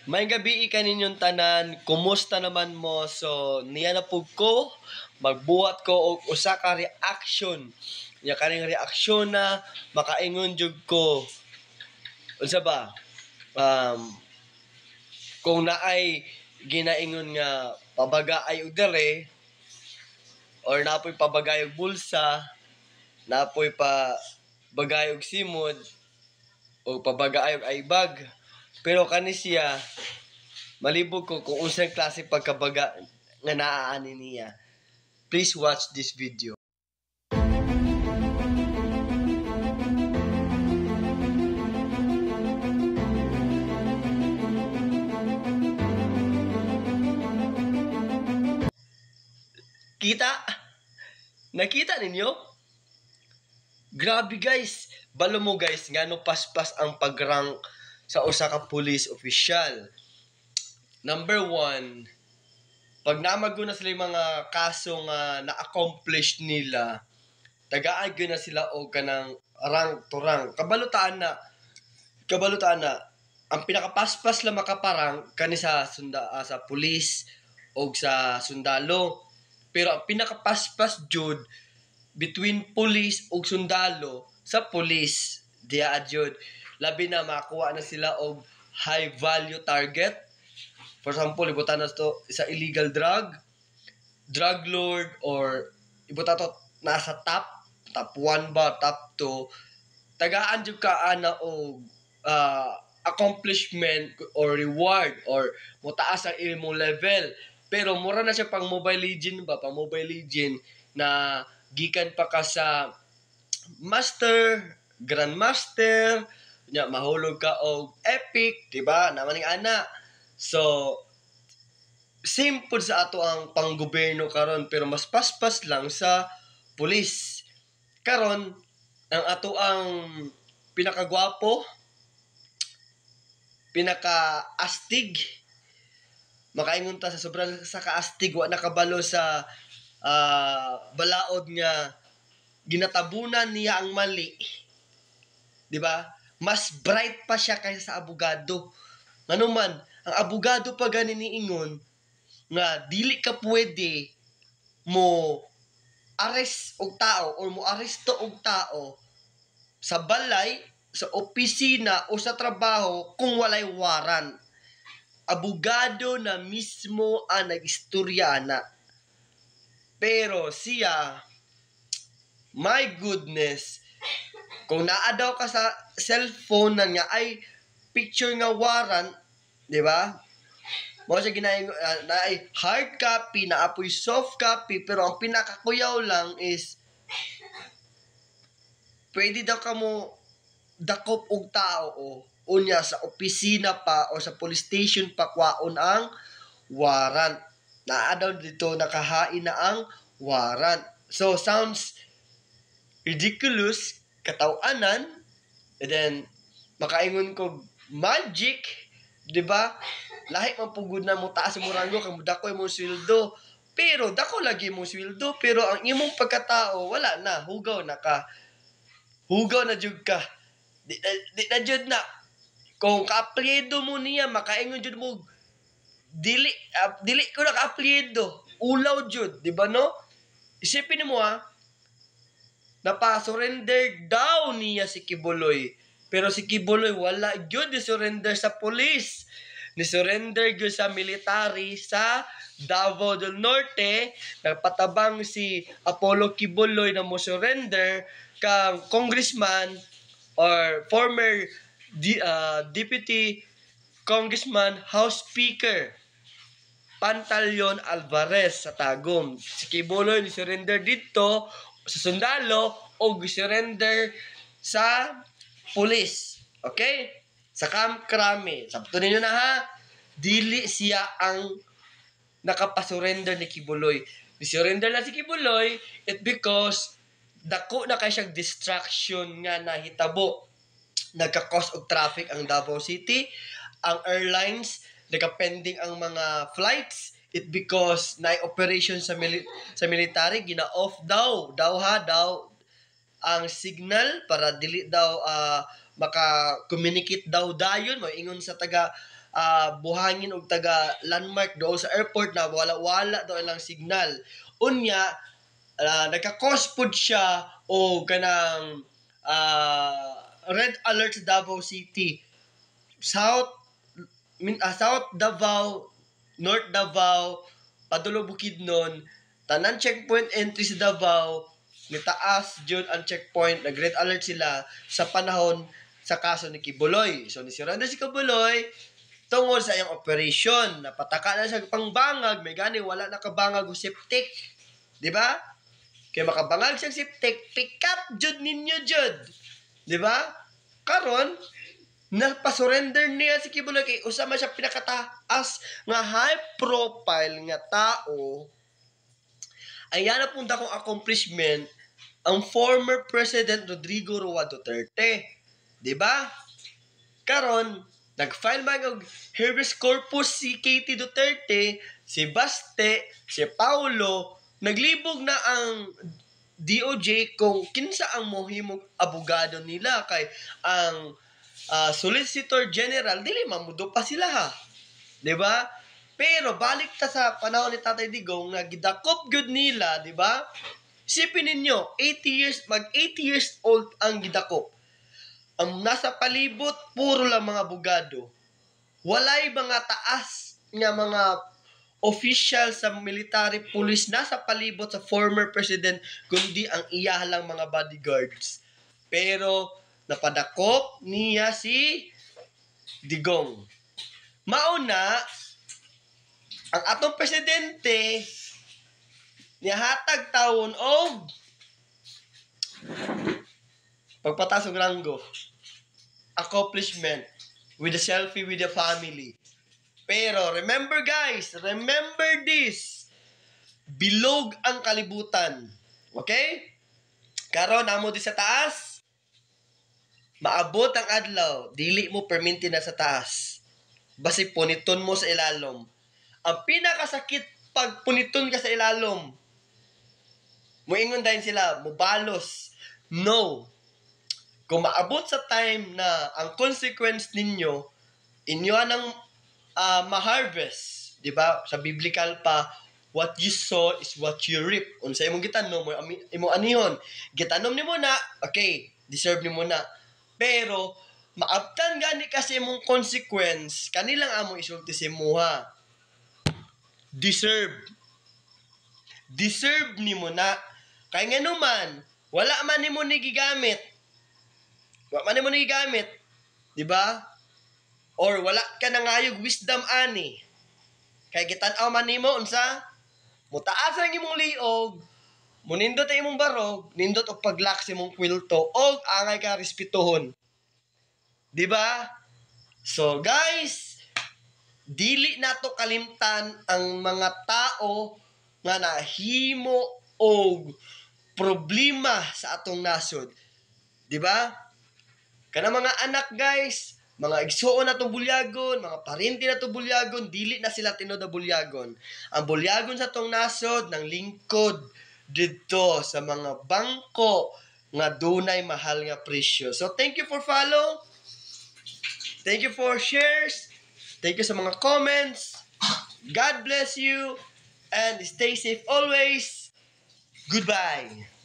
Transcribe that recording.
May gabi kaninyong tanan, kumusta naman mo? So, niya na pug ko, magbuhat ko og usa ka reaction. Nya kaning reaksyon na makaingon jud ko. Unsa ba? Kung naay ginaingon nga pabaga ay og dere or napoy pabagay og bulsa, napoy pa bagay og simod o pabagay og aybag. Pero kani siya malibog ko kung unsang klase pagkabaga nga naaani niya. Please watch this video. Kita? Nakita ninyo? Grabe guys. Balo mo guys, ngano paspas ang pag-rank sa usa ka police official. Number 1, pag namagyo na sila yung mga kaso nga na-accomplish nila, tagaan gyud na sila og kanang rank to rank. Kabalutaan na, ang pinakapaspas lang makaparang kani sa sa police o sa sundalo. Pero ang pinakapaspas jud between police ug sundalo sa police diya jud. Labi na makakuha na sila og high value target. For example, ibutan na to sa illegal drug lord, or ibutan to nasa top 1 ba, top 2. Tagaan jud ka ana og accomplishment or reward or motaas ang imong level. Pero mura na siya pang Mobile Legend ba, pang Mobile Legend na gikan pa ka sa master, grandmaster, nya mahulog ka og epic, di ba? Namaning ana. So same pud sa ato ang panggobyerno karon, pero mas paspas lang sa pulis. Karon ang ato ang pinakagwapo, pinaka-astig, makaingon ta sa sobrang sa kaastig, wa nakabalo sa balaod nga ginatabunan niya ang mali. 'Di ba? Mas bright pa siya kaysa sa abogado. Nganuman, ang abogado pa gani niingon nga dili ka pwede mo arrest og tao or mo aresto og tao sa balay, sa opisina o sa trabaho kung walay waran. Abogado na mismo ang nag-istorya na. Pero siya, my goodness, kung naa daw ka sa cellphone na nga ay picture nga waran, di ba? Mo siya ginaing na ay hard copy, na apoy soft copy, pero ang pinakakuyaw lang is pwede daw ka mo dakop og tao o unya sa opisina pa o sa police station pa kwaon ang warrant. Naa daw dito nakahain na ang warrant. So sounds ridiculous, katawanan, and then makaingon ko magic, di ba? Lahi man pugod na mo taas mo rango kang dako imong sweldo. Pero dako lagi imong sweldo, pero ang imong pagkatao wala na, hugaw na ka. Hugaw na jud ka. Di na jud na. Kung ka-apelyido mo niya, makaingon jud mo, dili ko na ka-apelyido. Ulaw jud, di ba no? Isipin mo napa-surrender daw niya si Kibuloy. Pero si Kibuloy wala jud ni-surrender sa police. Ni-surrender jud sa military sa Davao del Norte. Nagpatabang si Apollo Kibuloy na mo surrender kang congressman or former Deputy Congressman House Speaker Pantaleon Alvarez sa Tagum. Si Kibuloy ni surrender dito sa sundalo o surrender sa police. Okay? Sa Camp Crame. Sabto ninyo na ha, dili siya ang nakapasurrender ni Kibuloy. Ni-surrender na si Kibuloy it because dako na kay siyang distraction nga nahitabo. Nagka-cause og traffic ang Davao City. Ang airlines, nagka-pending ang mga flights. It because na operation sa military, gina-off daw ang signal para dili daw maka-communicate daw dayon. Moingon sa taga buhangin og taga landmark doon sa airport na wala daw ilang signal. Unya, nagka-cause pod siya o kanang red alert sa Davao City. South Davao, North Davao, Padulong Bukidnon, tanan checkpoint entry sa Davao, nitaas jud ang checkpoint, nag-red alert sila sa panahon sa kaso ni Kibuloy. So, nisurrender si Kibuloy tungod sa iyang operation. Napataka na siya pangbangag, may gani, wala nakabangag o septic. Diba? Kaya makabangag siyang septic, pick up jud ninyo jud. Diba? Karon, napasurrender niya si Kibuloy kay usama siya pinakataas nga high profile nga tao. Ayan na punta kong accomplishment ang former President Rodrigo Roa Duterte. Diba? Karon, nag-file man og habeas corpus si Katie Duterte, si Baste, si Paulo, naglibog na ang DOJ kung kinsa ang mohimong abogado nila kay ang Solicitor General dili mamudo pa sila ha. 'Di ba? Pero balik ta sa panahon ni Tatay Digong nga gidakop gyud nila, 'di ba? Isipin ninyo, 80 years old ang gidakop. Ang nasa palibot puro lang mga abogado. Walay mga taas nga mga official sa military police nasa palibot sa former president kundi ang iya lang mga bodyguards. Pero napadakop niya si Digong. Mauna, ang atong presidente nihatag taon og pagpataas og ranggo, accomplishment with a selfie with the family. Pero remember guys, remember this, bilog ang kalibutan. Okay? Karon amo di sa taas, maabot ang adlaw, dili mo perminti na sa taas. Basi puniton mo sa ilalom. Ang pinakasakit pag puniton ka sa ilalom. Muingon dahil sila, mubalos. No. Kung maabot sa time na ang consequence ninyo, inyo nang ma-harvest. Diba? Sa biblical pa, what you sow is what you reap. Unsa imong gitanom, imong anihon. Gitanom ni mo na, okay, deserve ni mo na. Pero, maabtan gani kasi mong consequence, kanilang among isulti si muha. Deserve ni mo na. Kaya nga naman, wala man ni mo nigigamit. Diba? Or wala ka na ngayog wisdom ani. Kaya gitan-aw man nimo unsa? Mutaas ang imong liog, munindot ang imong barog, nindot og paglak sa imong kwilto, og angay ka respetuhon. Diba? So guys, dili nato kalimtan ang mga tao nga nahimo og problema sa atong nasod. Diba? Kana mga anak guys, mga igsuon na itong bulyagon, mga parente na itong bulyagon, dili na sila tinod na bulyagon. Ang bulyagon sa itong nasod ng lingkod dito sa mga bangko nga dunay mahal nga presyo. So thank you for follow. Thank you for shares. Thank you sa mga comments. God bless you and stay safe always. Goodbye.